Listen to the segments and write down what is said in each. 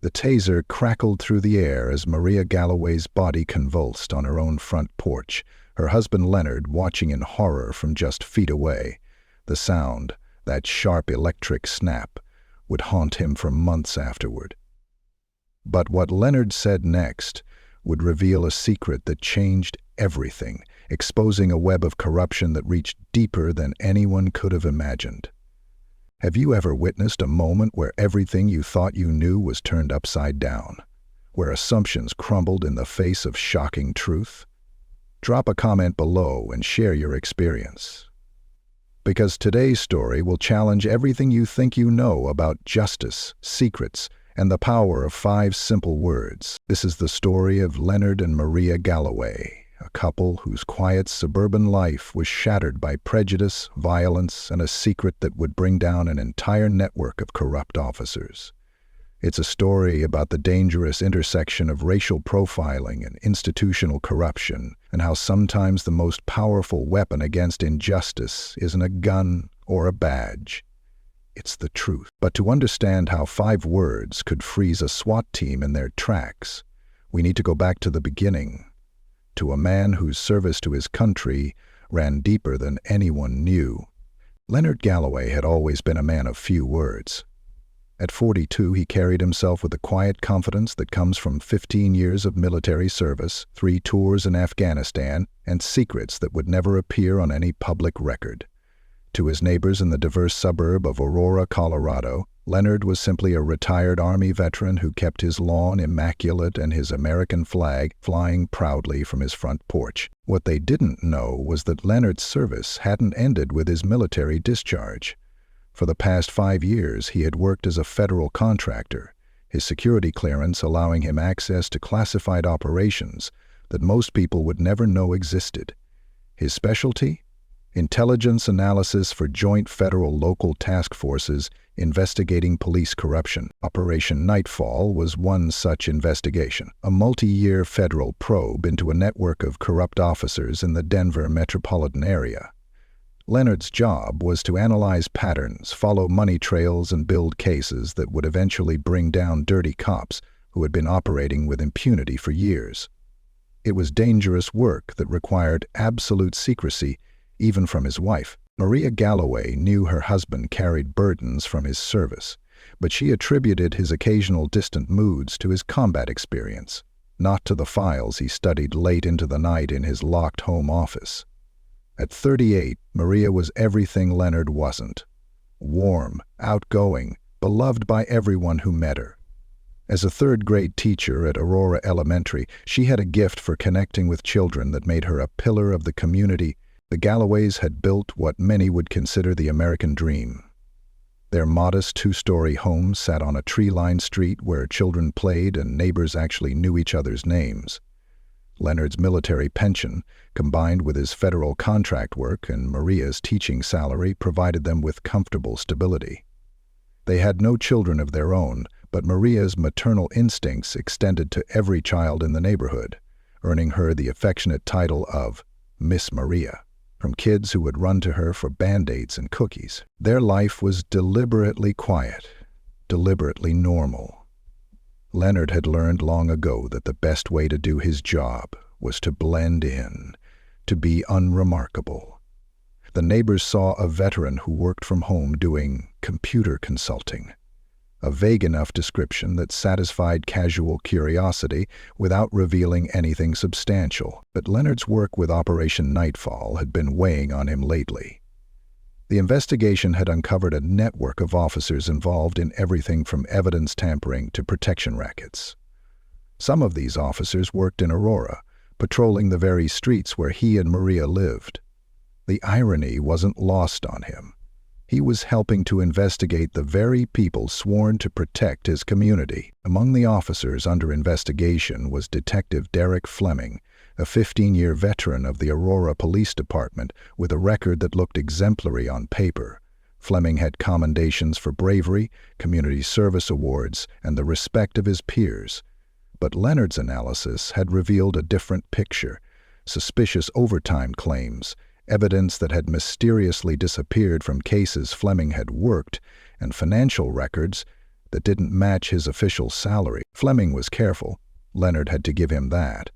The taser crackled through the air as Maria Galloway's body convulsed on her own front porch, her husband Leonard watching in horror from just feet away. The sound, that sharp electric snap, would haunt him for months afterward. But what Leonard said next would reveal a secret that changed everything, exposing a web of corruption that reached deeper than anyone could have imagined. Have you ever witnessed a moment where everything you thought you knew was turned upside down, where assumptions crumbled in the face of shocking truth? Drop a comment below and share your experience. Because today's story will challenge everything you think you know about justice, secrets, and the power of 5 simple words. This is the story of Leonard and Maria Galloway, a couple whose quiet suburban life was shattered by prejudice, violence, and a secret that would bring down an entire network of corrupt officers. It's a story about the dangerous intersection of racial profiling and institutional corruption, and how sometimes the most powerful weapon against injustice isn't a gun or a badge. It's the truth. But to understand how 5 words could freeze a SWAT team in their tracks, we need to go back to the beginning, to a man whose service to his country ran deeper than anyone knew. Leonard Galloway had always been a man of few words. At 42, he carried himself with the quiet confidence that comes from 15 years of military service, 3 tours in Afghanistan, and secrets that would never appear on any public record. To his neighbors in the diverse suburb of Aurora, Colorado, Leonard was simply a retired Army veteran who kept his lawn immaculate and his American flag flying proudly from his front porch. What they didn't know was that Leonard's service hadn't ended with his military discharge. For the past 5 years, he had worked as a federal contractor, his security clearance allowing him access to classified operations that most people would never know existed. His specialty? Intelligence analysis for joint federal-local task forces investigating police corruption. Operation Nightfall was one such investigation, a multi-year federal probe into a network of corrupt officers in the Denver metropolitan area. Leonard's job was to analyze patterns, follow money trails, and build cases that would eventually bring down dirty cops who had been operating with impunity for years. It was dangerous work that required absolute secrecy, even from his wife. Maria Galloway knew her husband carried burdens from his service, but she attributed his occasional distant moods to his combat experience, not to the files he studied late into the night in his locked home office. At 38, Maria was everything Leonard wasn't. Warm, outgoing, beloved by everyone who met her. As a third-grade teacher at Aurora Elementary, she had a gift for connecting with children that made her a pillar of the community. The Galloways had built what many would consider the American dream. Their modest 2-story home sat on a tree-lined street where children played and neighbors actually knew each other's names. Leonard's military pension, combined with his federal contract work and Maria's teaching salary, provided them with comfortable stability. They had no children of their own, but Maria's maternal instincts extended to every child in the neighborhood, earning her the affectionate title of Miss Maria, from kids who would run to her for Band-Aids and cookies. Their life was deliberately quiet, deliberately normal. Leonard had learned long ago that the best way to do his job was to blend in, to be unremarkable. The neighbors saw a veteran who worked from home doing computer consulting, a vague enough description that satisfied casual curiosity without revealing anything substantial. But Leonard's work with Operation Nightfall had been weighing on him lately. The investigation had uncovered a network of officers involved in everything from evidence tampering to protection rackets. Some of these officers worked in Aurora, patrolling the very streets where he and Maria lived. The irony wasn't lost on him. He was helping to investigate the very people sworn to protect his community. Among the officers under investigation was Detective Derek Fleming, a 15-year veteran of the Aurora Police Department with a record that looked exemplary on paper. Fleming had commendations for bravery, community service awards, and the respect of his peers. But Leonard's analysis had revealed a different picture: suspicious overtime claims, evidence that had mysteriously disappeared from cases Fleming had worked, and financial records that didn't match his official salary. Fleming was careful. Leonard had to give him that.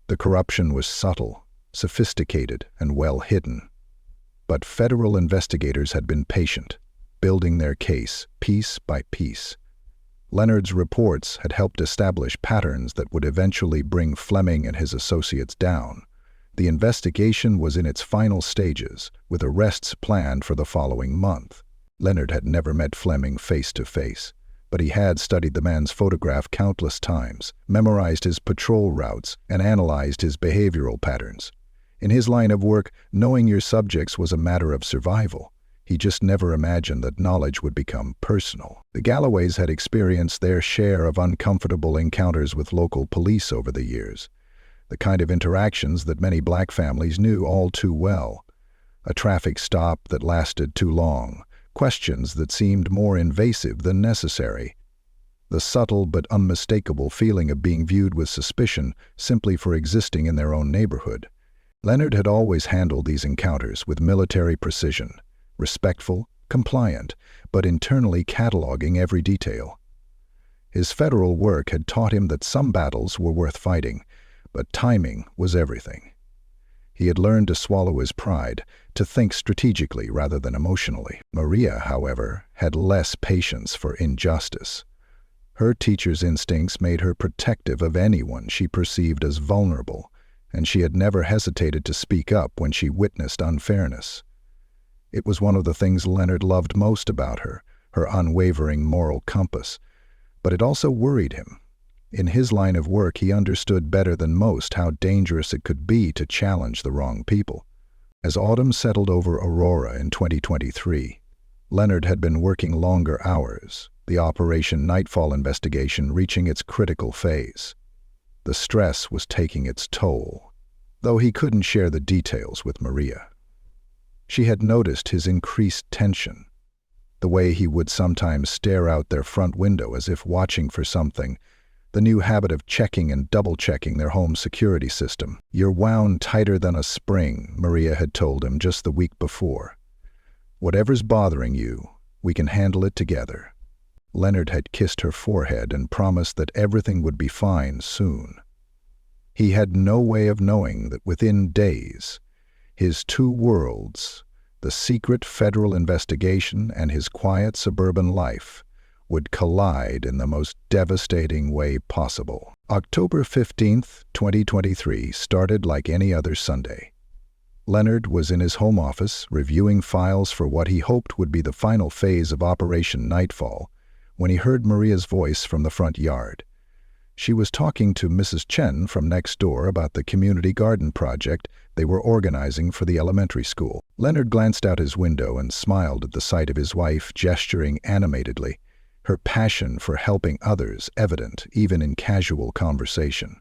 The corruption was subtle, sophisticated, and well hidden. But federal investigators had been patient, building their case piece by piece. Leonard's reports had helped establish patterns that would eventually bring Fleming and his associates down. The investigation was in its final stages, with arrests planned for the following month. Leonard had never met Fleming face to face, but he had studied the man's photograph countless times, memorized his patrol routes, and analyzed his behavioral patterns. In his line of work, knowing your subjects was a matter of survival. He just never imagined that knowledge would become personal. The Galloways had experienced their share of uncomfortable encounters with local police over the years, the kind of interactions that many black families knew all too well. A traffic stop that lasted too long, questions that seemed more invasive than necessary, the subtle but unmistakable feeling of being viewed with suspicion simply for existing in their own neighborhood. Leonard had always handled these encounters with military precision, respectful, compliant, but internally cataloging every detail. His federal work had taught him that some battles were worth fighting, but timing was everything. He had learned to swallow his pride, to think strategically rather than emotionally. Maria, however, had less patience for injustice. Her teacher's instincts made her protective of anyone she perceived as vulnerable, and she had never hesitated to speak up when she witnessed unfairness. It was one of the things Leonard loved most about her, her unwavering moral compass. But it also worried him. In his line of work, he understood better than most how dangerous it could be to challenge the wrong people. As autumn settled over Aurora in 2023, Leonard had been working longer hours, the Operation Nightfall investigation reaching its critical phase. The stress was taking its toll, though he couldn't share the details with Maria. She had noticed his increased tension, the way he would sometimes stare out their front window as if watching for something, the new habit of checking and double-checking their home security system. "You're wound tighter than a spring," Maria had told him just the week before. "Whatever's bothering you, we can handle it together." Leonard had kissed her forehead and promised that everything would be fine soon. He had no way of knowing that within days, his two worlds, the secret federal investigation and his quiet suburban life, would collide in the most devastating way possible. October 15th, 2023 started like any other Sunday. Leonard was in his home office reviewing files for what he hoped would be the final phase of Operation Nightfall when he heard Maria's voice from the front yard. She was talking to Mrs. Chen from next door about the community garden project they were organizing for the elementary school. Leonard glanced out his window and smiled at the sight of his wife gesturing animatedly, her passion for helping others evident even in casual conversation.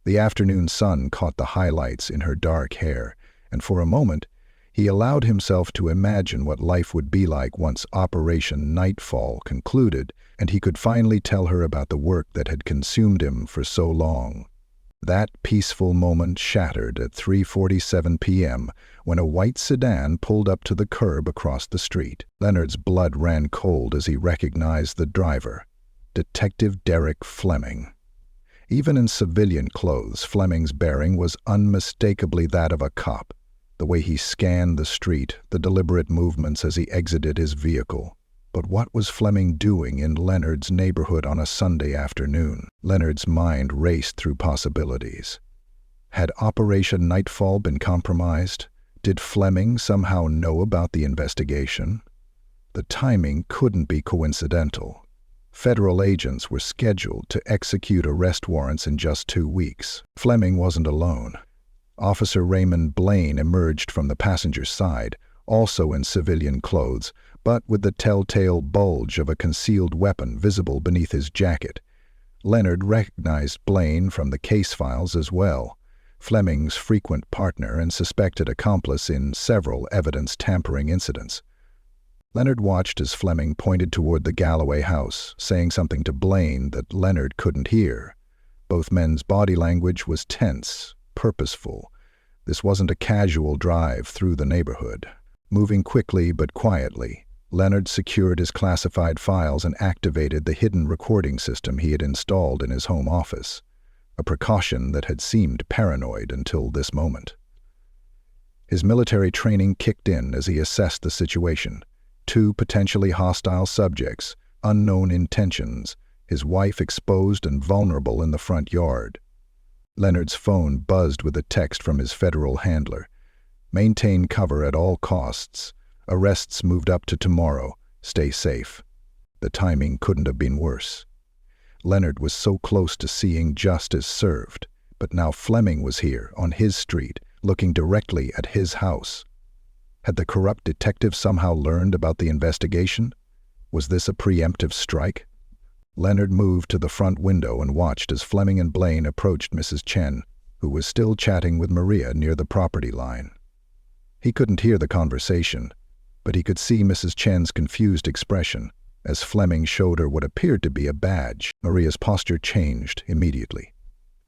The afternoon sun caught the highlights in her dark hair, and for a moment, he allowed himself to imagine what life would be like once Operation Nightfall concluded and he could finally tell her about the work that had consumed him for so long. That peaceful moment shattered at 3:47 p.m. when a white sedan pulled up to the curb across the street. Leonard's blood ran cold as he recognized the driver, Detective Derek Fleming. Even in civilian clothes, Fleming's bearing was unmistakably that of a cop. The way he scanned the street, the deliberate movements as he exited his vehicle. But what was Fleming doing in Leonard's neighborhood on a Sunday afternoon? Leonard's mind raced through possibilities. Had Operation Nightfall been compromised? Did Fleming somehow know about the investigation? The timing couldn't be coincidental. Federal agents were scheduled to execute arrest warrants in just 2 weeks. Fleming wasn't alone. Officer Raymond Blaine emerged from the passenger's side, also in civilian clothes, but with the telltale bulge of a concealed weapon visible beneath his jacket. Leonard recognized Blaine from the case files as well, Fleming's frequent partner and suspected accomplice in several evidence-tampering incidents. Leonard watched as Fleming pointed toward the Galloway house, saying something to Blaine that Leonard couldn't hear. Both men's body language was tense, purposeful. This wasn't a casual drive through the neighborhood. Moving quickly but quietly, Leonard secured his classified files and activated the hidden recording system he had installed in his home office, a precaution that had seemed paranoid until this moment. His military training kicked in as he assessed the situation. 2 potentially hostile subjects, unknown intentions, his wife exposed and vulnerable in the front yard. Leonard's phone buzzed with a text from his federal handler. Maintain cover at all costs. Arrests moved up to tomorrow. Stay safe. The timing couldn't have been worse. Leonard was so close to seeing justice served, but now Fleming was here, on his street, looking directly at his house. Had the corrupt detective somehow learned about the investigation? Was this a preemptive strike? Leonard moved to the front window and watched as Fleming and Blaine approached Mrs. Chen, who was still chatting with Maria near the property line. He couldn't hear the conversation, but he could see Mrs. Chen's confused expression as Fleming showed her what appeared to be a badge. Maria's posture changed immediately.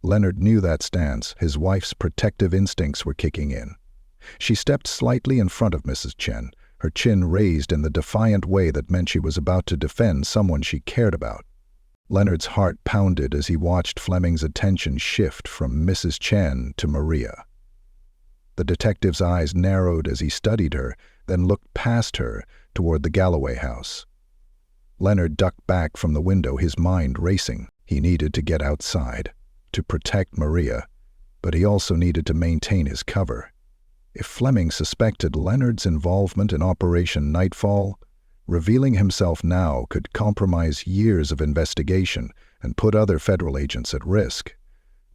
Leonard knew that stance. His wife's protective instincts were kicking in. She stepped slightly in front of Mrs. Chen, her chin raised in the defiant way that meant she was about to defend someone she cared about. Leonard's heart pounded as he watched Fleming's attention shift from Mrs. Chen to Maria. The detective's eyes narrowed as he studied her, then looked past her toward the Galloway house. Leonard ducked back from the window, his mind racing. He needed to get outside, to protect Maria, but he also needed to maintain his cover. If Fleming suspected Leonard's involvement in Operation Nightfall, revealing himself now could compromise years of investigation and put other federal agents at risk.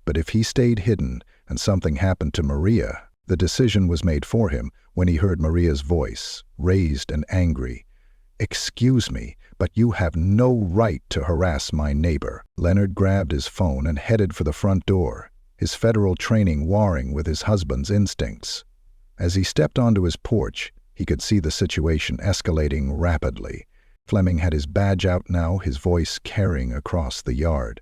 But if he stayed hidden and something happened to Maria, the decision was made for him when he heard Maria's voice, raised and angry. "Excuse me, but you have no right to harass my neighbor." Leonard grabbed his phone and headed for the front door, his federal training warring with his husband's instincts. As he stepped onto his porch, he could see the situation escalating rapidly. Fleming had his badge out now, his voice carrying across the yard.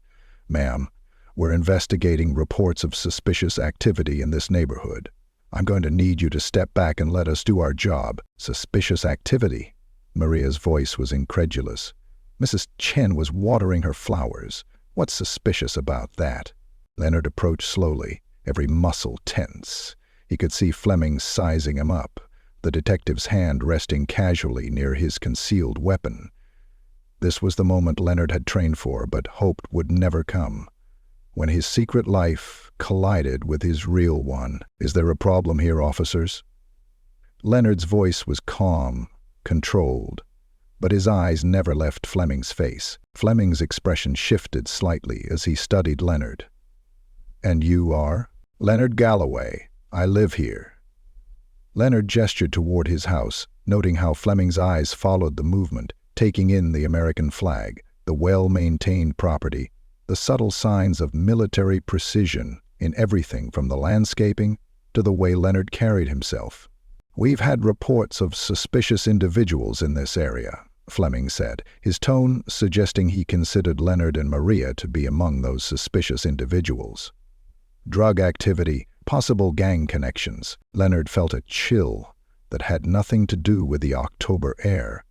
"Ma'am, we're investigating reports of suspicious activity in this neighborhood. I'm going to need you to step back and let us do our job." "Suspicious activity?" Maria's voice was incredulous. Mrs. Chen was watering her flowers. What's suspicious about that? Leonard approached slowly, every muscle tense. He could see Fleming sizing him up, the detective's hand resting casually near his concealed weapon. This was the moment Leonard had trained for, but hoped would never come, when his secret life collided with his real one. "Is there a problem here, officers?" Leonard's voice was calm, controlled, but his eyes never left Fleming's face. Fleming's expression shifted slightly as he studied Leonard. "And you are?" "Leonard Galloway. I live here." Leonard gestured toward his house, noting how Fleming's eyes followed the movement, taking in the American flag, the well-maintained property, the subtle signs of military precision in everything from the landscaping to the way Leonard carried himself. "We've had reports of suspicious individuals in this area," Fleming said, his tone suggesting he considered Leonard and Maria to be among those suspicious individuals. "Drug activity, possible gang connections." Leonard felt a chill that had nothing to do with the October air.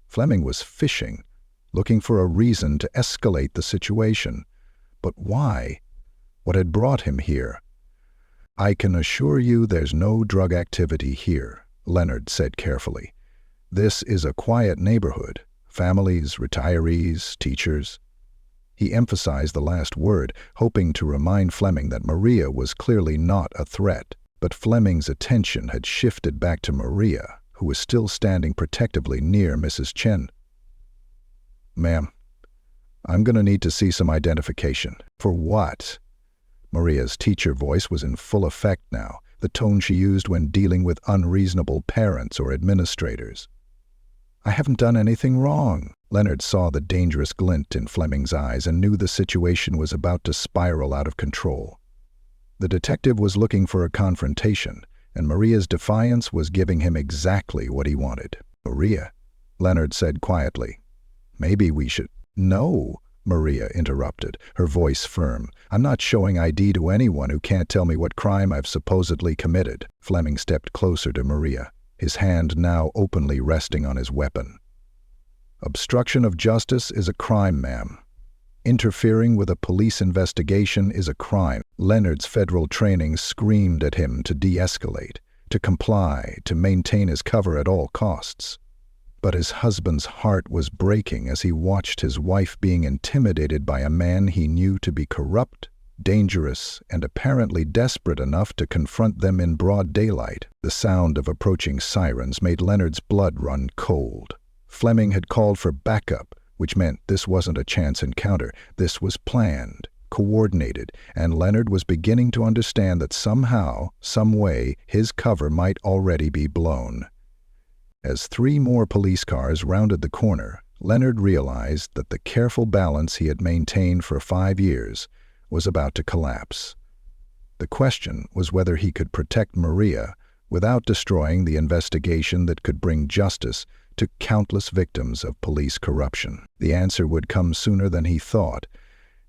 Fleming was fishing, looking for a reason to escalate the situation. But why? What had brought him here? "I can assure you there's no drug activity here," Leonard said carefully. "This is a quiet neighborhood. Families, retirees, teachers." He emphasized the last word, hoping to remind Fleming that Maria was clearly not a threat. But Fleming's attention had shifted back to Maria, who was still standing protectively near Mrs. Chen. "Ma'am, I'm going to need to see some identification." "For what?" Maria's teacher voice was in full effect now, the tone she used when dealing with unreasonable parents or administrators. "I haven't done anything wrong." Leonard saw the dangerous glint in Fleming's eyes and knew the situation was about to spiral out of control. The detective was looking for a confrontation, and Maria's defiance was giving him exactly what he wanted. "Maria," Leonard said quietly, "maybe we should—" "No," Maria interrupted, her voice firm. "I'm not showing ID to anyone who can't tell me what crime I've supposedly committed." Fleming stepped closer to Maria, his hand now openly resting on his weapon. Obstruction of justice is a crime, ma'am. Interfering with a police investigation is a crime. Leonard's federal training screamed at him to de-escalate, to comply, to maintain his cover at all costs. But his husband's heart was breaking as he watched his wife being intimidated by a man he knew to be corrupt, dangerous, and apparently desperate enough to confront them in broad daylight. The sound of approaching sirens made Leonard's blood run cold. Fleming had called for backup, which meant this wasn't a chance encounter. This was planned, coordinated, and Leonard was beginning to understand that somehow, some way, his cover might already be blown. As 3 more police cars rounded the corner, Leonard realized that the careful balance he had maintained for 5 years was about to collapse. The question was whether he could protect Maria without destroying the investigation that could bring justice to countless victims of police corruption. The answer would come sooner than he thought,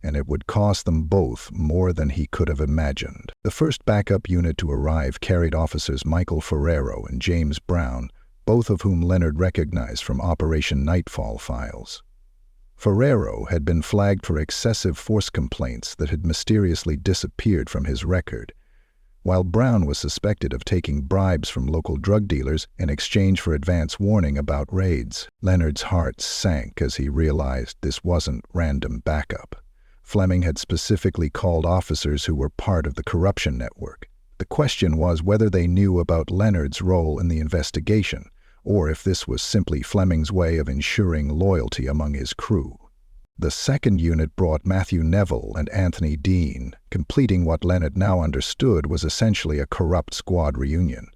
and it would cost them both more than he could have imagined. The first backup unit to arrive carried officers Michael Ferrero and James Brown, both of whom Leonard recognized from Operation Nightfall files. Ferrero had been flagged for excessive force complaints that had mysteriously disappeared from his record, while Brown was suspected of taking bribes from local drug dealers in exchange for advance warning about raids. Leonard's heart sank as he realized this wasn't random backup. Fleming had specifically called officers who were part of the corruption network. The question was whether they knew about Leonard's role in the investigation, or if this was simply Fleming's way of ensuring loyalty among his crew. The second unit brought Matthew Neville and Anthony Dean, completing what Leonard now understood was essentially a corrupt squad reunion.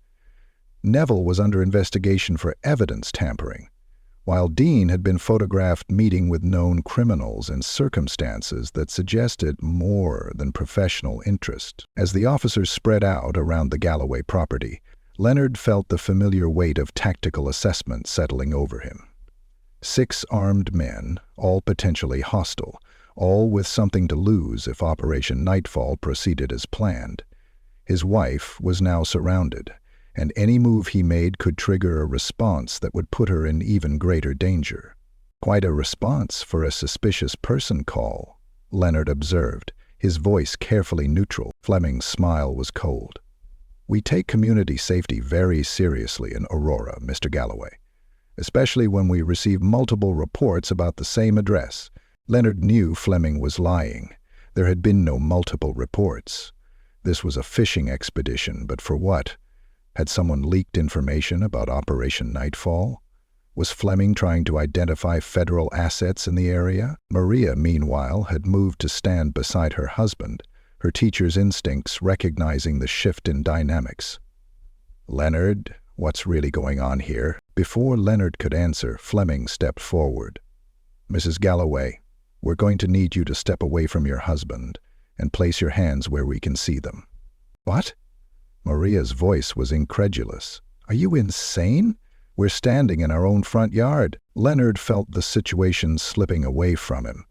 Neville was under investigation for evidence tampering, while Dean had been photographed meeting with known criminals in circumstances that suggested more than professional interest. As the officers spread out around the Galloway property, Leonard felt the familiar weight of tactical assessment settling over him. 6 armed men, all potentially hostile, all with something to lose if Operation Nightfall proceeded as planned. His wife was now surrounded, and any move he made could trigger a response that would put her in even greater danger. Quite a response for a suspicious person call, Leonard observed, his voice carefully neutral. Fleming's smile was cold. "We take community safety very seriously in Aurora, Mr. Galloway, especially when we receive multiple reports about the same address." Leonard knew Fleming was lying. There had been no multiple reports. This was a fishing expedition, but for what? Had someone leaked information about Operation Nightfall? Was Fleming trying to identify federal assets in the area? Maria, meanwhile, had moved to stand beside her husband, her teacher's instincts recognizing the shift in dynamics. "Leonard, what's really going on here?" Before Leonard could answer, Fleming stepped forward. "Mrs. Galloway, we're going to need you to step away from your husband and place your hands where we can see them." "What?" Maria's voice was incredulous. "Are you insane? We're standing in our own front yard." Leonard felt the situation slipping away from him.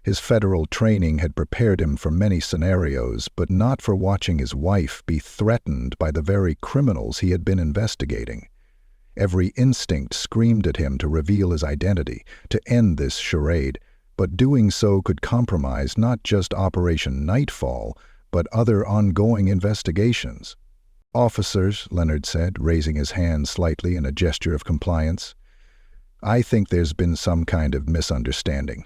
His federal training had prepared him for many scenarios, but not for watching his wife be threatened by the very criminals he had been investigating. Every instinct screamed at him to reveal his identity, to end this charade, but doing so could compromise not just Operation Nightfall, but other ongoing investigations. "Officers," Leonard said, raising his hand slightly in a gesture of compliance, "I think there's been some kind of misunderstanding.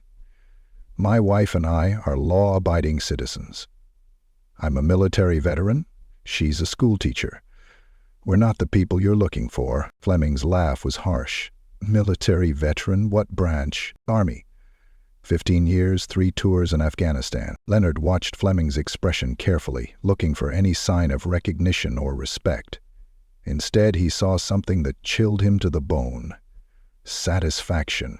My wife and I are law-abiding citizens. I'm a military veteran. She's a schoolteacher. We're not the people you're looking for." Fleming's laugh was harsh. "Military veteran? What branch?" "Army. 15 years, 3 tours in Afghanistan." Leonard watched Fleming's expression carefully, looking for any sign of recognition or respect. Instead, he saw something that chilled him to the bone. Satisfaction.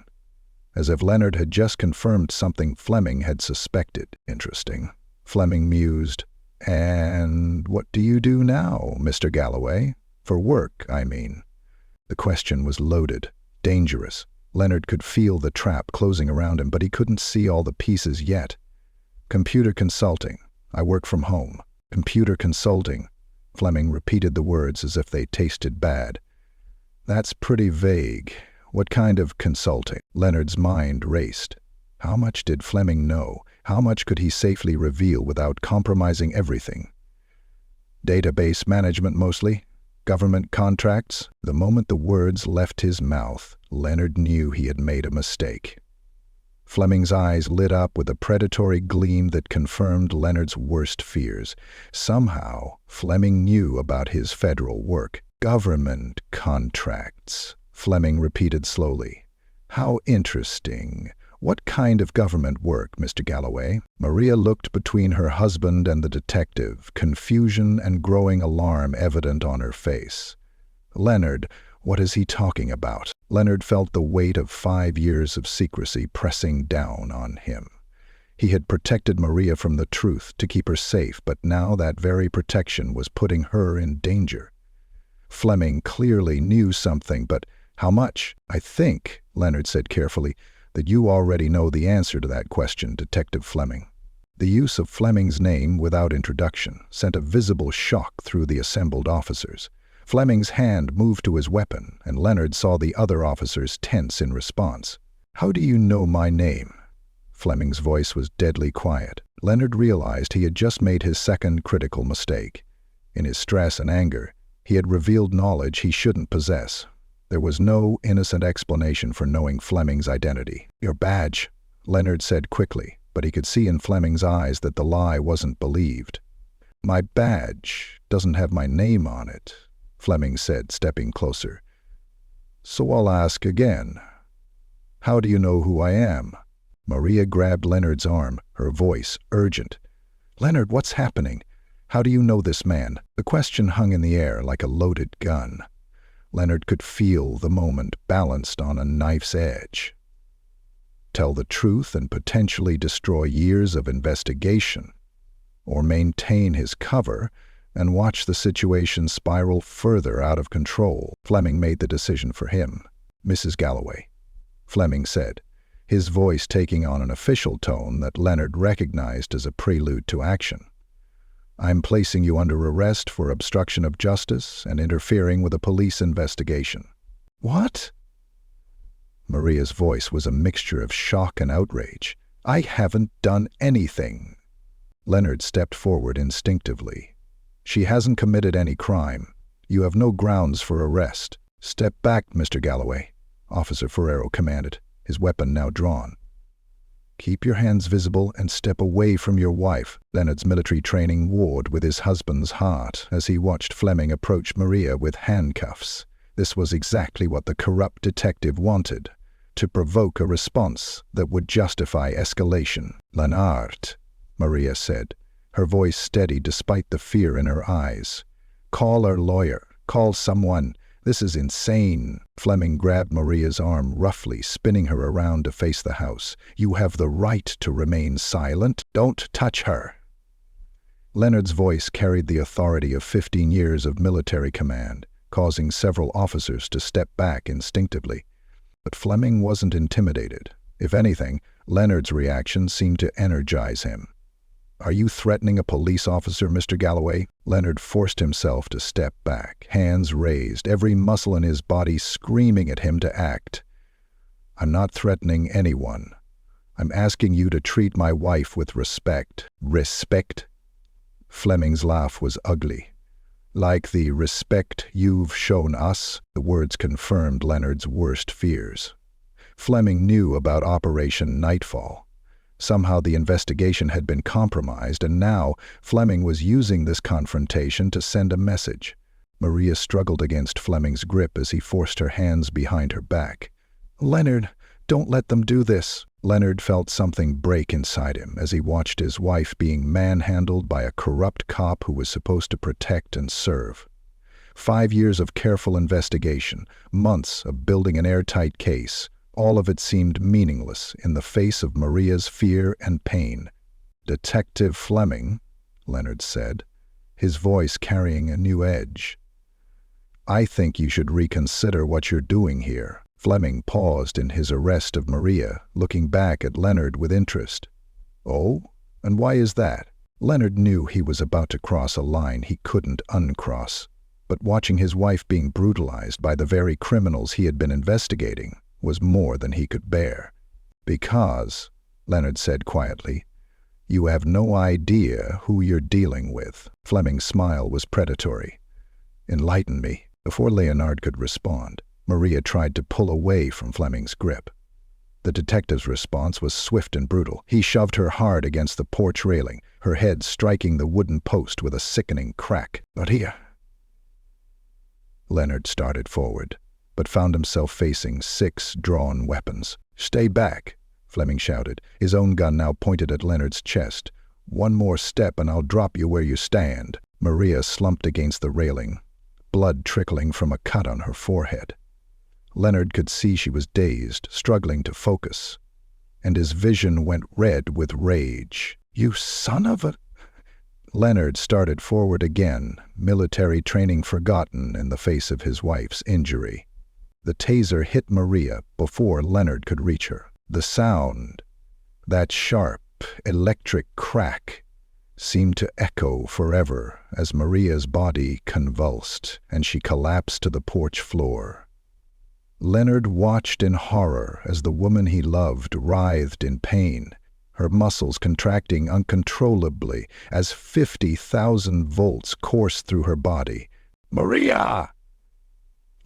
As if Leonard had just confirmed something Fleming had suspected. "Interesting," Fleming mused. "And what do you do now, Mr. Galloway? For work, I mean." The question was loaded, dangerous. Leonard could feel the trap closing around him, but he couldn't see all the pieces yet. "Computer consulting. I work from home." "Computer consulting." Fleming repeated the words as if they tasted bad. "That's pretty vague. What kind of consulting? Leonard's mind raced. How much did Fleming know? How much could he safely reveal without compromising everything? Database management mostly? Government contracts? The moment the words left his mouth, Leonard knew he had made a mistake. Fleming's eyes lit up with a predatory gleam that confirmed Leonard's worst fears. Somehow, Fleming knew about his federal work. Government contracts, Fleming repeated slowly. How interesting. What kind of government work, Mr. Galloway? Maria looked between her husband and the detective, confusion and growing alarm evident on her face. Leonard, what is he talking about? Leonard felt the weight of 5 years of secrecy pressing down on him. He had protected Maria from the truth to keep her safe, but now that very protection was putting her in danger. Fleming clearly knew something, but how much? I think, Leonard said carefully, that you already know the answer to that question, Detective Fleming. The use of Fleming's name without introduction sent a visible shock through the assembled officers. Fleming's hand moved to his weapon, and Leonard saw the other officers tense in response. How do you know my name? Fleming's voice was deadly quiet. Leonard realized he had just made his second critical mistake. In his stress and anger, he had revealed knowledge he shouldn't possess. There was no innocent explanation for knowing Fleming's identity. Your badge, Leonard said quickly, but he could see in Fleming's eyes that the lie wasn't believed. My badge doesn't have my name on it, Fleming said, stepping closer. So I'll ask again. How do you know who I am? Maria grabbed Leonard's arm, her voice urgent. Leonard, what's happening? How do you know this man? The question hung in the air like a loaded gun. Leonard could feel the moment balanced on a knife's edge. Tell the truth and potentially destroy years of investigation, or maintain his cover and watch the situation spiral further out of control. Fleming made the decision for him. Mrs. Galloway, Fleming said, his voice taking on an official tone that Leonard recognized as a prelude to action. I'm placing you under arrest for obstruction of justice and interfering with a police investigation. What? Maria's voice was a mixture of shock and outrage. I haven't done anything. Leonard stepped forward instinctively. She hasn't committed any crime. You have no grounds for arrest. Step back, Mr. Galloway, Officer Ferrero commanded, his weapon now drawn. Keep your hands visible and step away from your wife. Leonard's military training warred with his husband's heart as he watched Fleming approach Maria with handcuffs. This was exactly what the corrupt detective wanted, to provoke a response that would justify escalation. Leonard, Maria said, her voice steady despite the fear in her eyes. Call our lawyer. Call someone. This is insane. Fleming grabbed Maria's arm roughly, spinning her around to face the house. You have the right to remain silent. Don't touch her. Leonard's voice carried the authority of 15 years of military command, causing several officers to step back instinctively. But Fleming wasn't intimidated. If anything, Leonard's reaction seemed to energize him. Are you threatening a police officer, Mr. Galloway? Leonard forced himself to step back, hands raised, every muscle in his body screaming at him to act. I'm not threatening anyone. I'm asking you to treat my wife with respect. Respect? Fleming's laugh was ugly. Like the respect you've shown us, the words confirmed Leonard's worst fears. Fleming knew about Operation Nightfall. Somehow the investigation had been compromised, and now Fleming was using this confrontation to send a message. Maria struggled against Fleming's grip as he forced her hands behind her back. Leonard, don't let them do this. Leonard felt something break inside him as he watched his wife being manhandled by a corrupt cop who was supposed to protect and serve. 5 years of careful investigation, months of building an airtight case, all of it seemed meaningless in the face of Maria's fear and pain. Detective Fleming, Leonard said, his voice carrying a new edge. I think you should reconsider what you're doing here. Fleming paused in his arrest of Maria, looking back at Leonard with interest. Oh? And why is that? Leonard knew he was about to cross a line he couldn't uncross, but watching his wife being brutalized by the very criminals he had been investigating, was more than he could bear. "Because," Leonard said quietly, "you have no idea who you're dealing with." Fleming's smile was predatory. "Enlighten me." Before Leonard could respond, Maria tried to pull away from Fleming's grip. The detective's response was swift and brutal. He shoved her hard against the porch railing, her head striking the wooden post with a sickening crack. "Maria!" Leonard started forward, but found himself facing 6 drawn weapons. "Stay back," Fleming shouted, his own gun now pointed at Leonard's chest. "One more step and I'll drop you where you stand." Maria slumped against the railing, blood trickling from a cut on her forehead. Leonard could see she was dazed, struggling to focus, and his vision went red with rage. "You son of a—" Leonard started forward again, military training forgotten in the face of his wife's injury. The taser hit Maria before Leonard could reach her. The sound, that sharp, electric crack, seemed to echo forever as Maria's body convulsed and she collapsed to the porch floor. Leonard watched in horror as the woman he loved writhed in pain, her muscles contracting uncontrollably as 50,000 volts coursed through her body. "Maria!"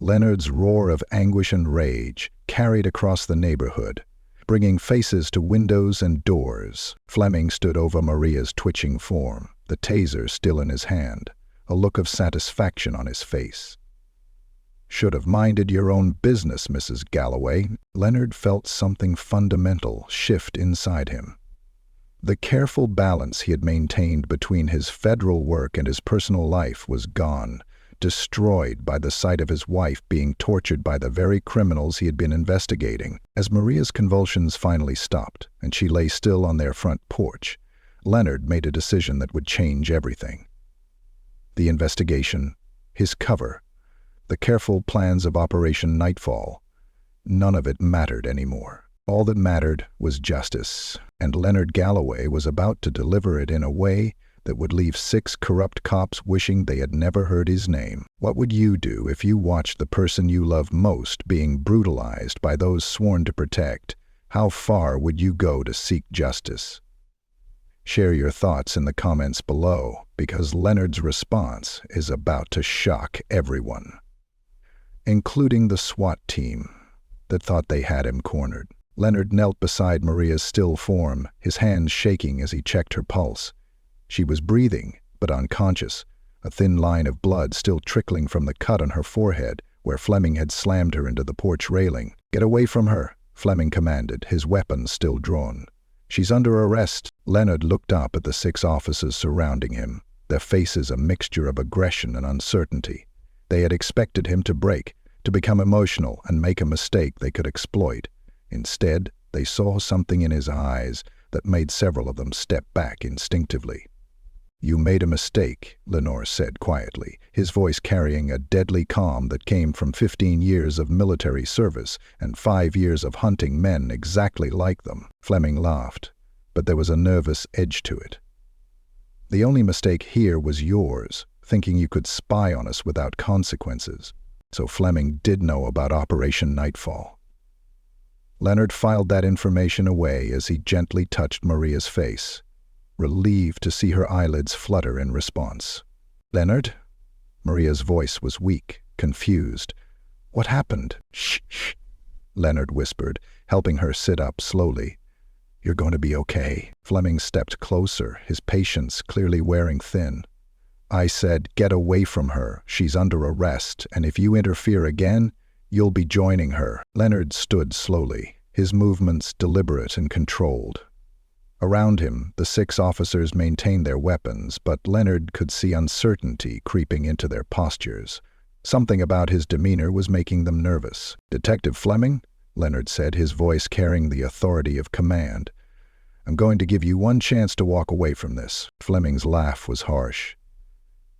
Leonard's roar of anguish and rage carried across the neighborhood, bringing faces to windows and doors. Fleming stood over Maria's twitching form, the taser still in his hand, a look of satisfaction on his face. "Should have minded your own business, Mrs. Galloway." Leonard felt something fundamental shift inside him. The careful balance he had maintained between his federal work and his personal life was gone, destroyed by the sight of his wife being tortured by the very criminals he had been investigating. As Maria's convulsions finally stopped and she lay still on their front porch, Leonard made a decision that would change everything. The investigation, his cover, the careful plans of Operation Nightfall, none of it mattered anymore. All that mattered was justice, and Leonard Galloway was about to deliver it in a way that would leave 6 corrupt cops wishing they had never heard his name. What would you do if you watched the person you love most being brutalized by those sworn to protect? How far would you go to seek justice? Share your thoughts in the comments below, because Leonard's response is about to shock everyone, including the SWAT team that thought they had him cornered. Leonard knelt beside Maria's still form, his hands shaking as he checked her pulse. She was breathing, but unconscious, a thin line of blood still trickling from the cut on her forehead where Fleming had slammed her into the porch railing. "Get away from her," Fleming commanded, his weapon still drawn. "She's under arrest." Leonard looked up at the 6 officers surrounding him, their faces a mixture of aggression and uncertainty. They had expected him to break, to become emotional and make a mistake they could exploit. Instead, they saw something in his eyes that made several of them step back instinctively. "You made a mistake," Lenore said quietly, his voice carrying a deadly calm that came from 15 years of military service and 5 years of hunting men exactly like them. Fleming laughed, but there was a nervous edge to it. "The only mistake here was yours, thinking you could spy on us without consequences." So Fleming did know about Operation Nightfall. Leonard filed that information away as he gently touched Maria's face, relieved to see her eyelids flutter in response. "Leonard?" Maria's voice was weak, confused. "What happened?" "Shh, shh," Leonard whispered, helping her sit up slowly. "You're going to be okay." Fleming stepped closer, his patience clearly wearing thin. "I said, get away from her. She's under arrest, and if you interfere again, you'll be joining her." Leonard stood slowly, his movements deliberate and controlled. Around him, the 6 officers maintained their weapons, but Leonard could see uncertainty creeping into their postures. Something about his demeanor was making them nervous. "Detective Fleming," Leonard said, his voice carrying the authority of command, "I'm going to give you one chance to walk away from this." Fleming's laugh was harsh.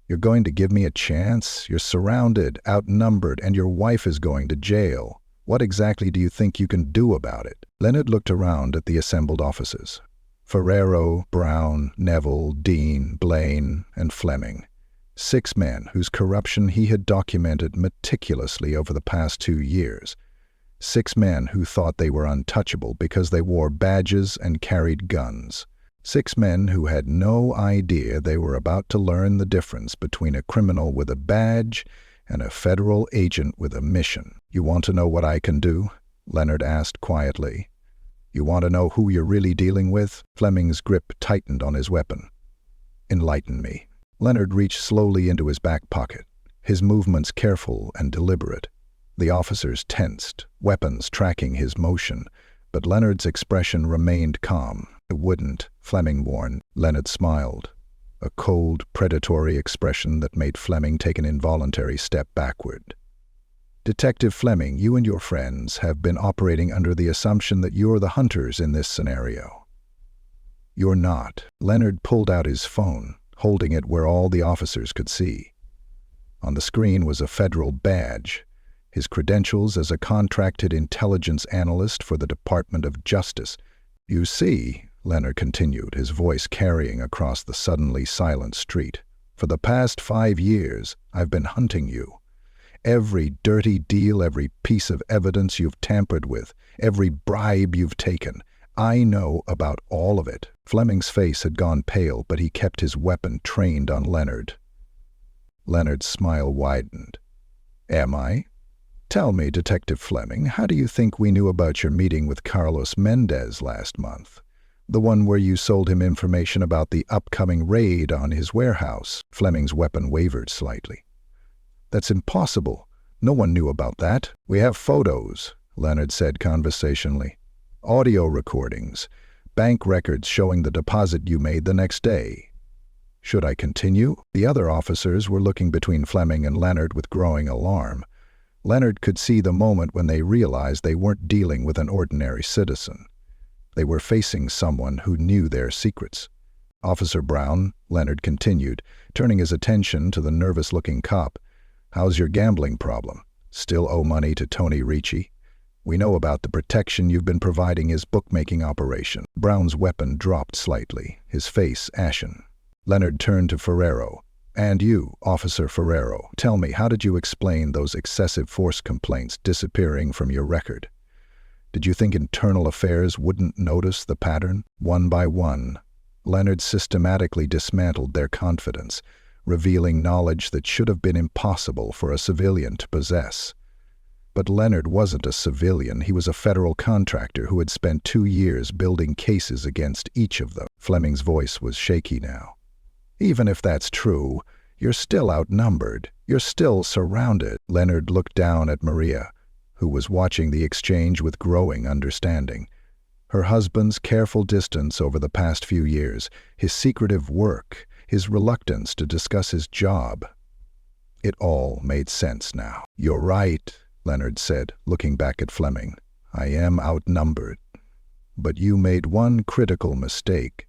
"You're going to give me a chance? You're surrounded, outnumbered, and your wife is going to jail. What exactly do you think you can do about it?" Leonard looked around at the assembled officers. Ferrero, Brown, Neville, Dean, Blaine, and Fleming. 6 men whose corruption he had documented meticulously over the past 2 years. 6 men who thought they were untouchable because they wore badges and carried guns. 6 men who had no idea they were about to learn the difference between a criminal with a badge and a federal agent with a mission. "You want to know what I can do?" Leonard asked quietly. "You want to know who you're really dealing with?" Fleming's grip tightened on his weapon. "Enlighten me." Leonard reached slowly into his back pocket, his movements careful and deliberate. The officers tensed, weapons tracking his motion, but Leonard's expression remained calm. "It wouldn't," Fleming warned. Leonard smiled, a cold, predatory expression that made Fleming take an involuntary step backward. "Detective Fleming, you and your friends have been operating under the assumption that you're the hunters in this scenario. You're not." Leonard pulled out his phone, holding it where all the officers could see. On the screen was a federal badge, his credentials as a contracted intelligence analyst for the Department of Justice. "You see," Leonard continued, his voice carrying across the suddenly silent street, "for the past 5 years, I've been hunting you. Every dirty deal, every piece of evidence you've tampered with, every bribe you've taken, I know about all of it." Fleming's face had gone pale, but he kept his weapon trained on Leonard. Leonard's smile widened. "Am I? Tell me, Detective Fleming, how do you think we knew about your meeting with Carlos Mendez last month? The one where you sold him information about the upcoming raid on his warehouse." Fleming's weapon wavered slightly. "That's impossible. No one knew about that." "We have photos," Leonard said conversationally. "Audio recordings, bank records showing the deposit you made the next day." "Should I continue?" The other officers were looking between Fleming and Leonard with growing alarm. Leonard could see the moment when they realized they weren't dealing with an ordinary citizen. They were facing someone who knew their secrets. "Officer Brown," Leonard continued, turning his attention to the nervous-looking cop, "how's your gambling problem? Still owe money to Tony Ricci? We know about the protection you've been providing his bookmaking operation." Brown's weapon dropped slightly, his face ashen. Leonard turned to Ferrero. "And you, Officer Ferrero, tell me, how did you explain those excessive force complaints disappearing from your record? Did you think internal affairs wouldn't notice the pattern?" One by one, Leonard systematically dismantled their confidence, revealing knowledge that should have been impossible for a civilian to possess. But Leonard wasn't a civilian. He was a federal contractor who had spent 2 years building cases against each of them. Fleming's voice was shaky now. "Even if that's true, you're still outnumbered. You're still surrounded." Leonard looked down at Maria, who was watching the exchange with growing understanding. Her husband's careful distance over the past few years, his secretive work, his reluctance to discuss his job. It all made sense now. "You're right," Leonard said, looking back at Fleming. "I am outnumbered. But you made one critical mistake."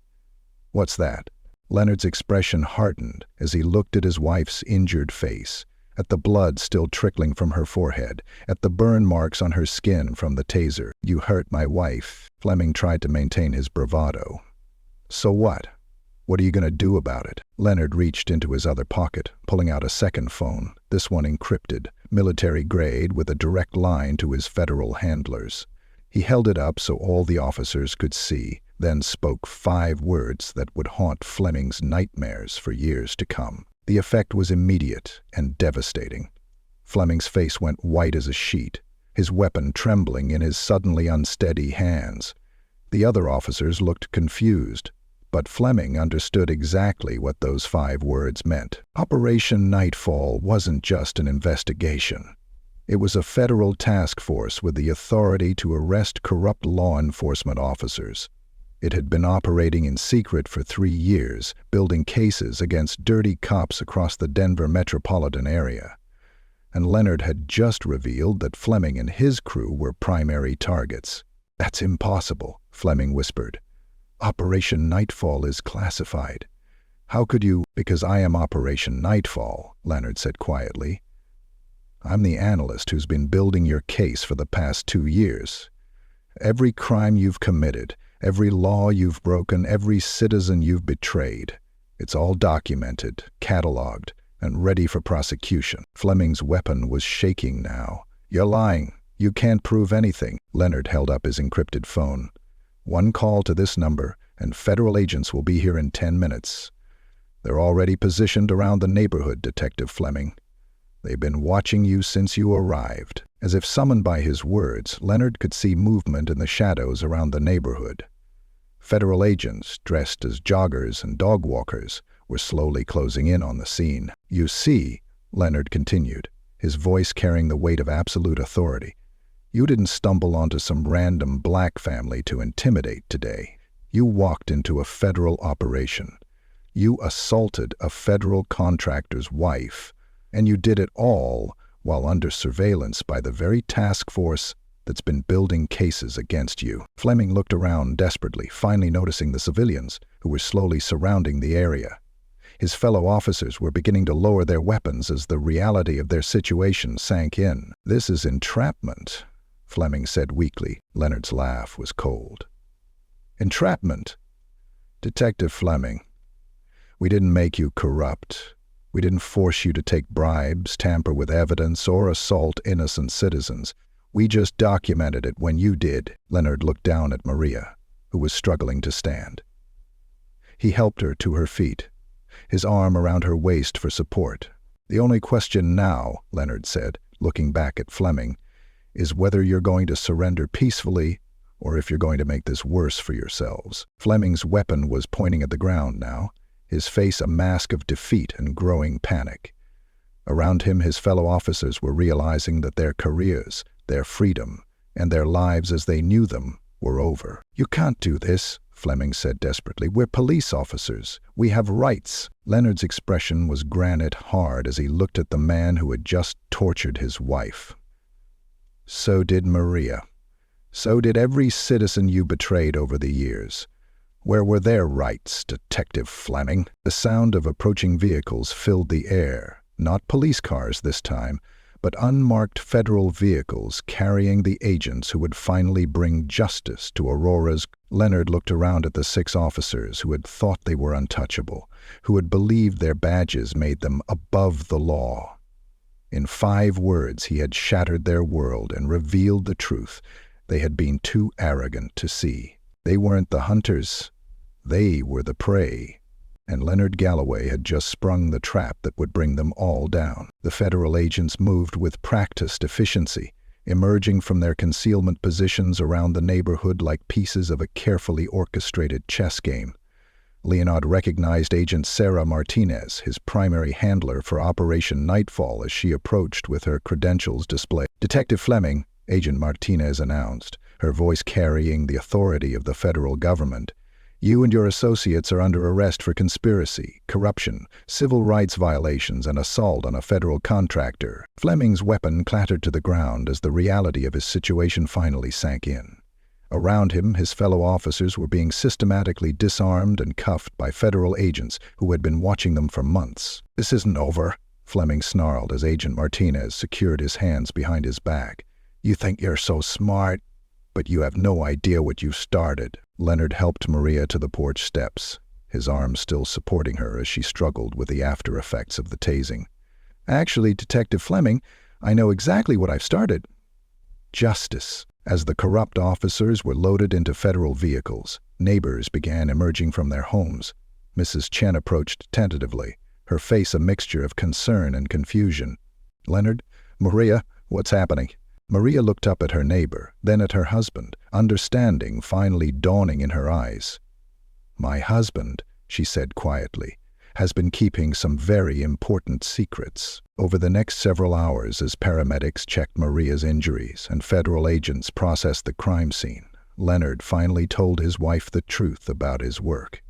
"What's that?" Leonard's expression hardened as he looked at his wife's injured face, at the blood still trickling from her forehead, at the burn marks on her skin from the taser. "You hurt my wife." Fleming tried to maintain his bravado. "So what? What are you going to do about it?" Leonard reached into his other pocket, pulling out a second phone, this one encrypted, military grade with a direct line to his federal handlers. He held it up so all the officers could see, then spoke 5 words that would haunt Fleming's nightmares for years to come. The effect was immediate and devastating. Fleming's face went white as a sheet, his weapon trembling in his suddenly unsteady hands. The other officers looked confused, but Fleming understood exactly what those 5 words meant. Operation Nightfall wasn't just an investigation. It was a federal task force with the authority to arrest corrupt law enforcement officers. It had been operating in secret for 3 years, building cases against dirty cops across the Denver metropolitan area. And Leonard had just revealed that Fleming and his crew were primary targets. "That's impossible," Fleming whispered. "Operation Nightfall is classified." "How could you—" "Because I am Operation Nightfall," Leonard said quietly. "I'm the analyst who's been building your case for the past 2 years. Every crime you've committed, every law you've broken, every citizen you've betrayed, it's all documented, cataloged, and ready for prosecution." Fleming's weapon was shaking now. "You're lying. You can't prove anything. Leonard held up his encrypted phone. One call to this number, and federal agents will be here in 10 minutes. They're already positioned around the neighborhood, Detective Fleming. They've been watching you since you arrived. As if summoned by his words, Leonard could see movement in the shadows around the neighborhood. Federal agents, dressed as joggers and dog walkers, were slowly closing in on the scene. You see, Leonard continued, his voice carrying the weight of absolute authority, you didn't stumble onto some random black family to intimidate today. You walked into a federal operation. You assaulted a federal contractor's wife, and you did it all while under surveillance by the very task force that's been building cases against you. Fleming looked around desperately, finally noticing the civilians who were slowly surrounding the area. His fellow officers were beginning to lower their weapons as the reality of their situation sank in. This is entrapment, Fleming said weakly. Leonard's laugh was cold. Entrapment? Detective Fleming, we didn't make you corrupt. We didn't force you to take bribes, tamper with evidence, or assault innocent citizens. We just documented it when you did. Leonard looked down at Maria, who was struggling to stand. He helped her to her feet, his arm around her waist for support. The only question now, Leonard said, looking back at Fleming, is whether you're going to surrender peacefully or if you're going to make this worse for yourselves. Fleming's weapon was pointing at the ground now, his face a mask of defeat and growing panic. Around him, his fellow officers were realizing that their careers, their freedom, and their lives as they knew them were over. You can't do this, Fleming said desperately. We're police officers. We have rights. Leonard's expression was granite hard as he looked at the man who had just tortured his wife. So did Maria. So did every citizen you betrayed over the years. Where were their rights, Detective Fleming? The sound of approaching vehicles filled the air, not police cars this time, but unmarked federal vehicles carrying the agents who would finally bring justice to Aurora's. Leonard looked around at the 6 officers who had thought they were untouchable, who had believed their badges made them above the law. In 5 words, he had shattered their world and revealed the truth they had been too arrogant to see. They weren't the hunters, they were the prey. And Leonard Galloway had just sprung the trap that would bring them all down. The federal agents moved with practiced efficiency, emerging from their concealment positions around the neighborhood like pieces of a carefully orchestrated chess game. Leonard recognized Agent Sarah Martinez, his primary handler for Operation Nightfall, as she approached with her credentials displayed. Detective Fleming, Agent Martinez announced, her voice carrying the authority of the federal government. You and your associates are under arrest for conspiracy, corruption, civil rights violations, and assault on a federal contractor. Fleming's weapon clattered to the ground as the reality of his situation finally sank in. Around him, his fellow officers were being systematically disarmed and cuffed by federal agents who had been watching them for months. This isn't over, Fleming snarled as Agent Martinez secured his hands behind his back. You think you're so smart, but you have no idea what you started. Leonard helped Maria to the porch steps, his arms still supporting her as she struggled with the after effects of the tasing. Actually, Detective Fleming, I know exactly what I've started. Justice. As the corrupt officers were loaded into federal vehicles, neighbors began emerging from their homes. Mrs. Chen approached tentatively, her face a mixture of concern and confusion. Leonard, Maria, what's happening? Maria looked up at her neighbor, then at her husband, understanding finally dawning in her eyes. My husband, she said quietly, has been keeping some very important secrets. Over the next several hours, as paramedics checked Maria's injuries and federal agents processed the crime scene, Leonard finally told his wife the truth about his work.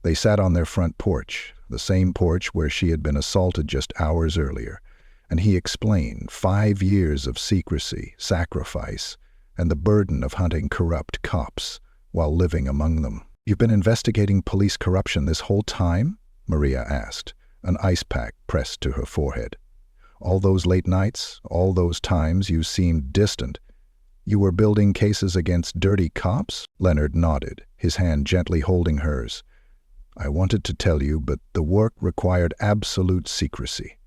They sat on their front porch, the same porch where she had been assaulted just hours earlier, and he explained 5 years of secrecy, sacrifice, and the burden of hunting corrupt cops while living among them. You've been investigating police corruption this whole time? Maria asked, an ice pack pressed to her forehead. All those late nights, all those times you seemed distant. You were building cases against dirty cops? Leonard nodded, his hand gently holding hers. I wanted to tell you, but the work required absolute secrecy.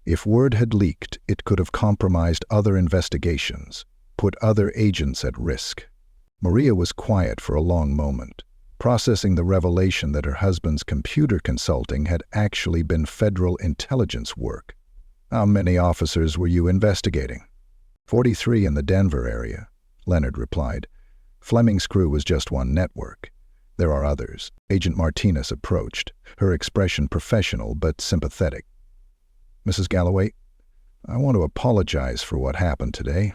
If word had leaked, it could have compromised other investigations. put other agents at risk. Maria was quiet for a long moment, processing the revelation that her husband's computer consulting had actually been federal intelligence work. "How many officers were you investigating?" 43 in the Denver area, Leonard replied. "Fleming's crew was just one network. There are others." Agent Martinez approached, her expression professional but sympathetic. "Mrs. Galloway, I want to apologize for what happened today.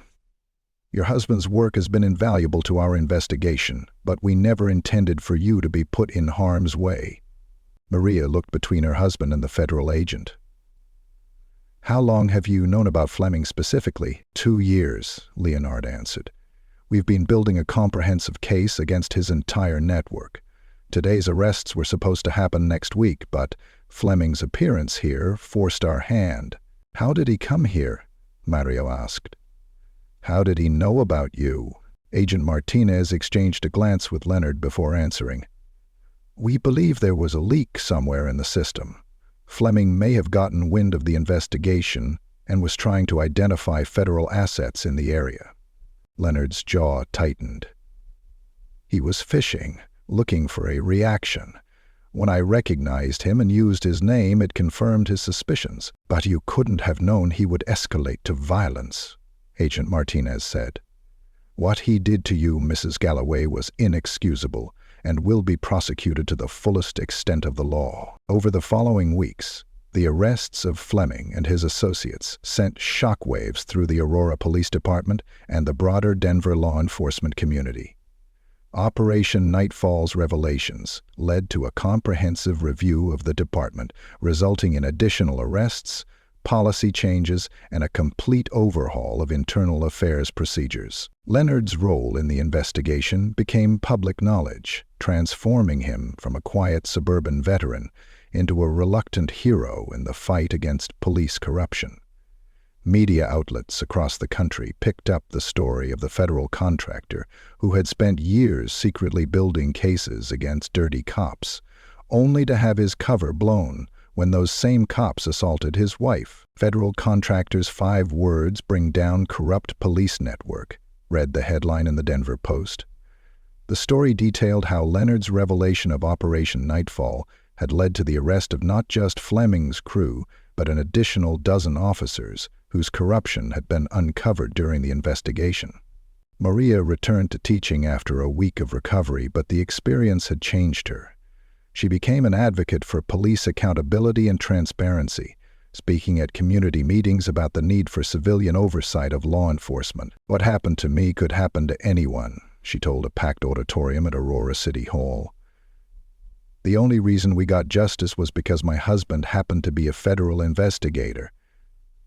Your husband's work has been invaluable to our investigation, but we never intended for you to be put in harm's way." Maria looked between her husband and the federal agent. "How long have you known about Fleming specifically?" 2 years, Leonard answered. "We've been building a comprehensive case against his entire network. Today's arrests were supposed to happen next week, but Fleming's appearance here forced our hand." "How did he come here?" Mario asked. "How did he know about you?" Agent Martinez exchanged a glance with Leonard before answering. "We believe there was a leak somewhere in the system. Fleming may have gotten wind of the investigation and was trying to identify federal assets in the area." Leonard's jaw tightened. He was fishing, looking for a reaction. "When I recognized him and used his name, it confirmed his suspicions. But you couldn't have known he would escalate to violence," Agent Martinez said. "What he did to you, Mrs. Galloway, was inexcusable and will be prosecuted to the fullest extent of the law." Over the following weeks, the arrests of Fleming and his associates sent shockwaves through the Aurora Police Department and the broader Denver law enforcement community. Operation Nightfall's revelations led to a comprehensive review of the department, resulting in additional arrests, policy changes, and a complete overhaul of internal affairs procedures. Leonard's role in the investigation became public knowledge, transforming him from a quiet suburban veteran into a reluctant hero in the fight against police corruption. Media outlets across the country picked up the story of the federal contractor who had spent years secretly building cases against dirty cops, only to have his cover blown when those same cops assaulted his wife. "Federal contractor's 5 words bring down corrupt police network," read the headline in the Denver Post. The story detailed how Leonard's revelation of Operation Nightfall had led to the arrest of not just Fleming's crew, but an additional 12 officers whose corruption had been uncovered during the investigation. Maria returned to teaching after a week of recovery, but the experience had changed her. She became an advocate for police accountability and transparency, speaking at community meetings about the need for civilian oversight of law enforcement. "What happened to me could happen to anyone," she told a packed auditorium at Aurora City Hall. "The only reason we got justice was because my husband happened to be a federal investigator.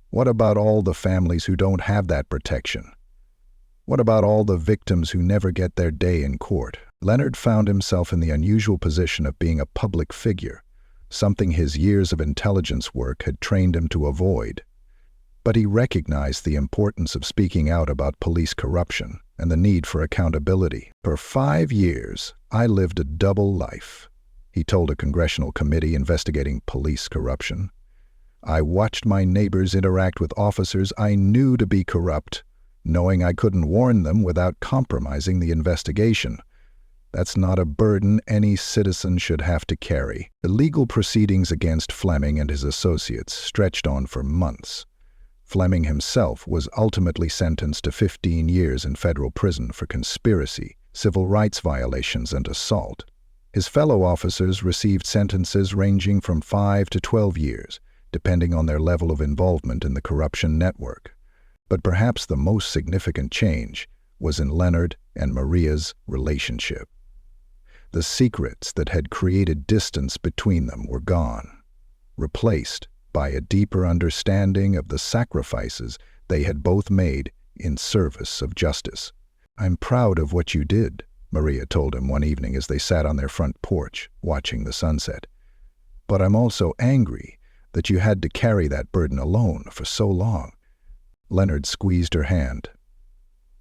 What about all the families who don't have that protection? What about all the victims who never get their day in court?" Leonard found himself in the unusual position of being a public figure, something his years of intelligence work had trained him to avoid. But he recognized the importance of speaking out about police corruption and the need for accountability. "For 5 years, I lived a double life," he told a congressional committee investigating police corruption. "I watched my neighbors interact with officers I knew to be corrupt, knowing I couldn't warn them without compromising the investigation. That's not a burden any citizen should have to carry." The legal proceedings against Fleming and his associates stretched on for months. Fleming himself was ultimately sentenced to 15 years in federal prison for conspiracy, civil rights violations, and assault. His fellow officers received sentences ranging from 5 to 12 years, depending on their level of involvement in the corruption network. But perhaps the most significant change was in Leonard and Maria's relationship. The secrets that had created distance between them were gone, replaced by a deeper understanding of the sacrifices they had both made in service of justice. "I'm proud of what you did," Maria told him one evening as they sat on their front porch, watching the sunset. "But I'm also angry that you had to carry that burden alone for so long." Leonard squeezed her hand.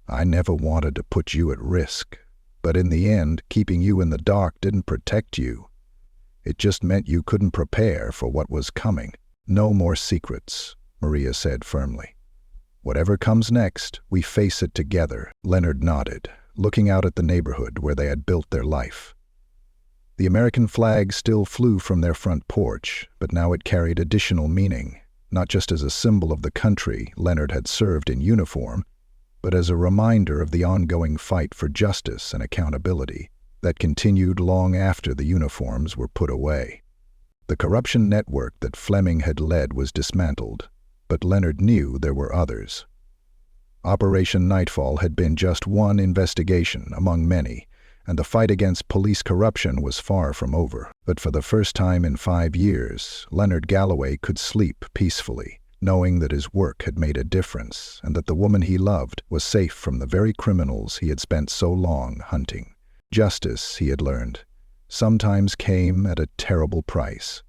"I never wanted to put you at risk, but in the end, keeping you in the dark didn't protect you. It just meant you couldn't prepare for what was coming." "No more secrets," Maria said firmly. "Whatever comes next, we face it together." Leonard nodded, looking out at the neighborhood where they had built their life. The American flag still flew from their front porch, but now it carried additional meaning, not just as a symbol of the country Leonard had served in uniform, but as a reminder of the ongoing fight for justice and accountability that continued long after the uniforms were put away. The corruption network that Fleming had led was dismantled, but Leonard knew there were others. Operation Nightfall had been just one investigation among many, and the fight against police corruption was far from over. But for the first time in 5 years, Leonard Galloway could sleep peacefully, knowing that his work had made a difference and that the woman he loved was safe from the very criminals he had spent so long hunting. Justice, he had learned, sometimes came at a terrible price.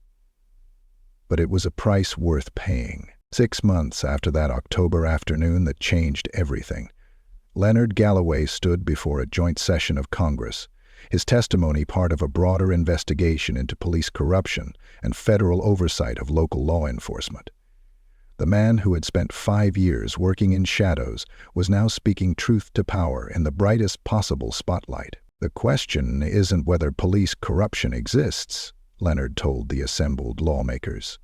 But it was a price worth paying. 6 months after that October afternoon that changed everything, Leonard Galloway stood before a joint session of Congress, his testimony part of a broader investigation into police corruption and federal oversight of local law enforcement. The man who had spent 5 years working in shadows was now speaking truth to power in the brightest possible spotlight. "The question isn't whether police corruption exists," Leonard told the assembled lawmakers.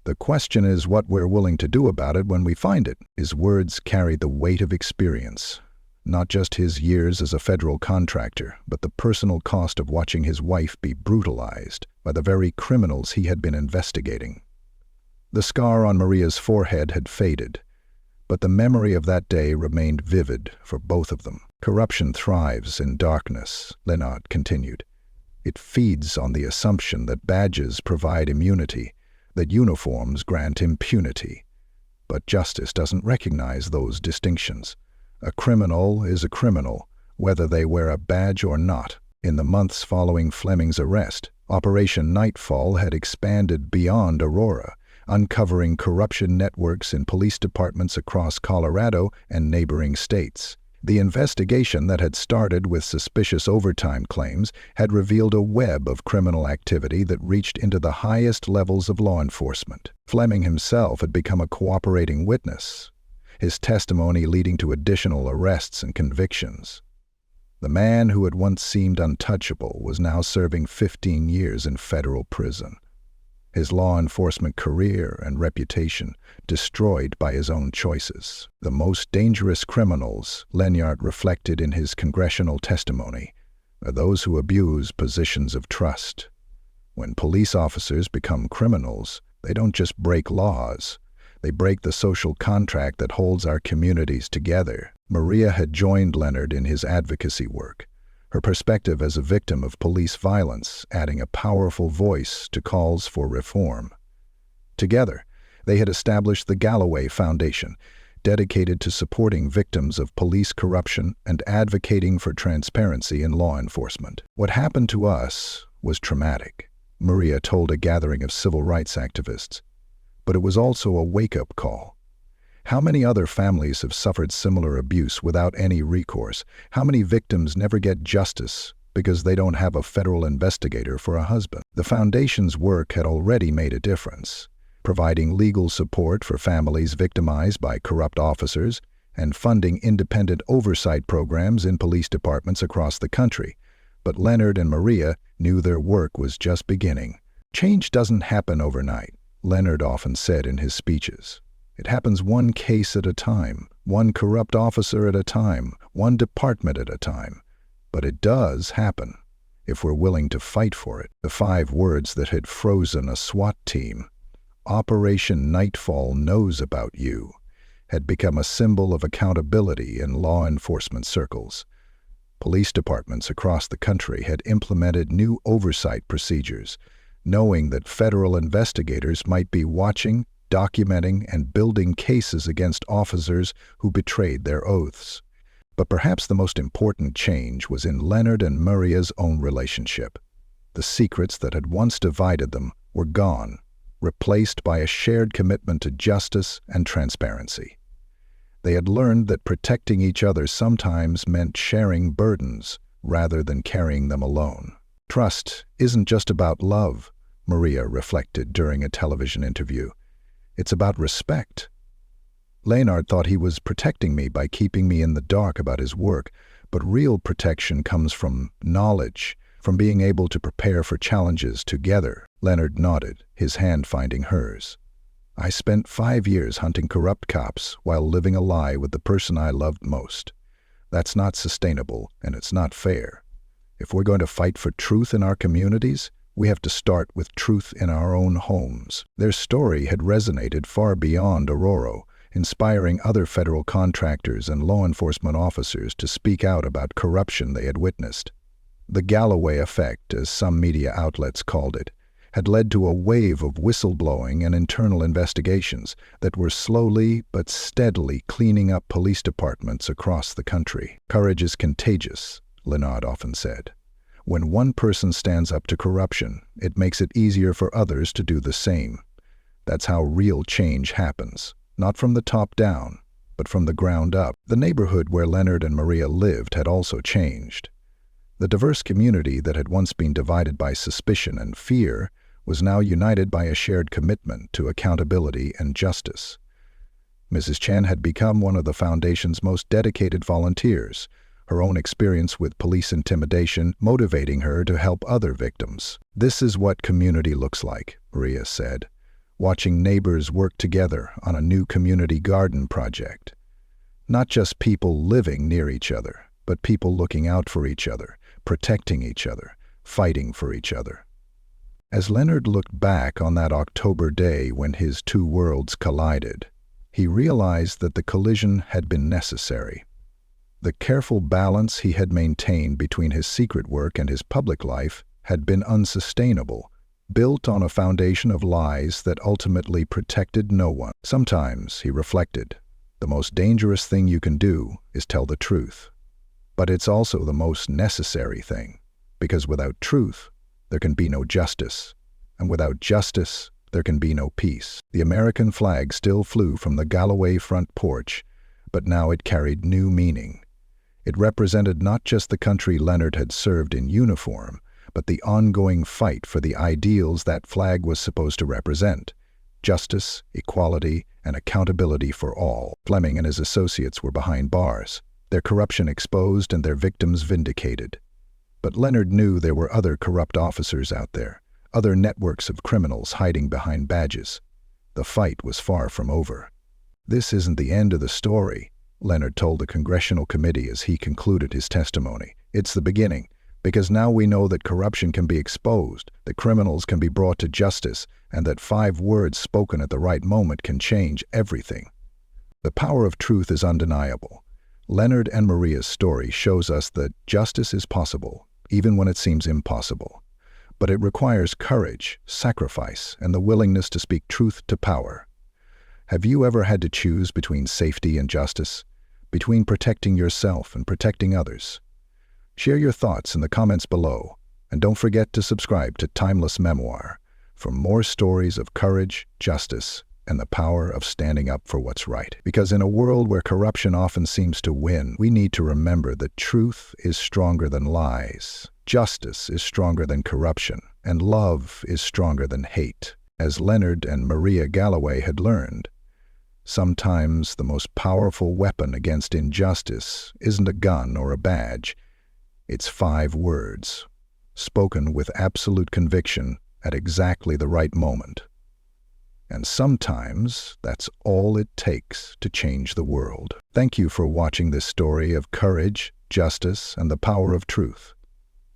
"The question is what we're willing to do about it when we find it." His words carried the weight of experience, not just his years as a federal contractor, but the personal cost of watching his wife be brutalized by the very criminals he had been investigating. The scar on Maria's forehead had faded, but the memory of that day remained vivid for both of them. "Corruption thrives in darkness," Leonard continued. "It feeds on the assumption that badges provide immunity, that uniforms grant impunity. But justice doesn't recognize those distinctions. A criminal is a criminal, whether they wear a badge or not." In the months following Fleming's arrest, Operation Nightfall had expanded beyond Aurora, uncovering corruption networks in police departments across Colorado and neighboring states. The investigation that had started with suspicious overtime claims had revealed a web of criminal activity that reached into the highest levels of law enforcement. Fleming himself had become a cooperating witness, his testimony leading to additional arrests and convictions. The man who had once seemed untouchable was now serving 15 years in federal prison, his law enforcement career and reputation destroyed by his own choices. The most dangerous criminals, Leonard reflected in his congressional testimony, are those who abuse positions of trust. When police officers become criminals, they don't just break laws, they break the social contract that holds our communities together. Maria had joined Leonard in his advocacy work, her perspective as a victim of police violence adding a powerful voice to calls for reform. Together, they had established the Galloway Foundation, dedicated to supporting victims of police corruption and advocating for transparency in law enforcement. "What happened to us was traumatic," Maria told a gathering of civil rights activists, "but it was also a wake-up call. How many other families have suffered similar abuse without any recourse? How many victims never get justice because they don't have a federal investigator for a husband?" The Foundation's work had already made a difference, providing legal support for families victimized by corrupt officers and funding independent oversight programs in police departments across the country. But Leonard and Maria knew their work was just beginning. "Change doesn't happen overnight," Leonard often said in his speeches. "It happens one case at a time, one corrupt officer at a time, one department at a time. But it does happen, if we're willing to fight for it." The 5 words that had frozen a SWAT team, "Operation Nightfall knows about you," had become a symbol of accountability in law enforcement circles. Police departments across the country had implemented new oversight procedures, knowing that federal investigators might be watching, documenting, and building cases against officers who betrayed their oaths. But perhaps the most important change was in Leonard and Maria's own relationship. The secrets that had once divided them were gone, replaced by a shared commitment to justice and transparency. They had learned that protecting each other sometimes meant sharing burdens rather than carrying them alone. "Trust isn't just about love," Maria reflected during a television interview. "It's about respect." Leonard thought he was protecting me by keeping me in the dark about his work, but real protection comes from knowledge, from being able to prepare for challenges together. Leonard nodded, his hand finding hers. I spent 5 years hunting corrupt cops while living a lie with the person I loved most. That's not sustainable, and it's not fair. If we're going to fight for truth in our communities, we have to start with truth in our own homes. Their story had resonated far beyond Aurora, inspiring other federal contractors and law enforcement officers to speak out about corruption they had witnessed. The Galloway effect, as some media outlets called it, had led to a wave of whistleblowing and internal investigations that were slowly but steadily cleaning up police departments across the country. Courage is contagious, Leonard often said. When one person stands up to corruption, it makes it easier for others to do the same. That's how real change happens, not from the top down, but from the ground up. The neighborhood where Leonard and Maria lived had also changed. The diverse community that had once been divided by suspicion and fear was now united by a shared commitment to accountability and justice. Mrs. Chen had become one of the foundation's most dedicated volunteers, her own experience with police intimidation motivating her to help other victims. This is what community looks like, Maria said, watching neighbors work together on a new community garden project. Not just people living near each other, but people looking out for each other, protecting each other, fighting for each other. As Leonard looked back on that October day when his two worlds collided, he realized that the collision had been necessary. The careful balance he had maintained between his secret work and his public life had been unsustainable, built on a foundation of lies that ultimately protected no one. Sometimes, he reflected, the most dangerous thing you can do is tell the truth. But it's also the most necessary thing, because without truth, there can be no justice, and without justice, there can be no peace. The American flag still flew from the Galloway front porch, but now it carried new meaning. It represented not just the country Leonard had served in uniform, but the ongoing fight for the ideals that flag was supposed to represent: justice, equality, and accountability for all. Fleming and his associates were behind bars, their corruption exposed and their victims vindicated. But Leonard knew there were other corrupt officers out there, other networks of criminals hiding behind badges. The fight was far from over. "This isn't the end of the story," Leonard told the congressional committee as he concluded his testimony. "It's the beginning, because now we know that corruption can be exposed, that criminals can be brought to justice, and that 5 words spoken at the right moment can change everything." The power of truth is undeniable. Leonard and Maria's story shows us that justice is possible, even when it seems impossible. But it requires courage, sacrifice, and the willingness to speak truth to power. Have you ever had to choose between safety and justice? Between protecting yourself and protecting others? Share your thoughts in the comments below, and don't forget to subscribe to Timeless Memoir for more stories of courage, justice, and the power of standing up for what's right. Because in a world where corruption often seems to win, we need to remember that truth is stronger than lies, justice is stronger than corruption, and love is stronger than hate. As Leonard and Maria Galloway had learned, sometimes the most powerful weapon against injustice isn't a gun or a badge. It's 5 words, spoken with absolute conviction at exactly the right moment. And sometimes that's all it takes to change the world. Thank you for watching this story of courage, justice, and the power of truth.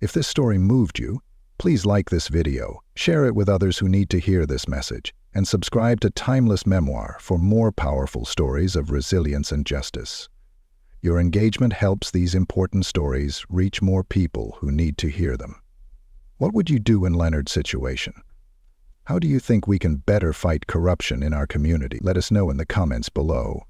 If this story moved you, please like this video, share it with others who need to hear this message, and subscribe to Timeless Memoir for more powerful stories of resilience and justice. Your engagement helps these important stories reach more people who need to hear them. What would you do in Leonard's situation? How do you think we can better fight corruption in our community? Let us know in the comments below.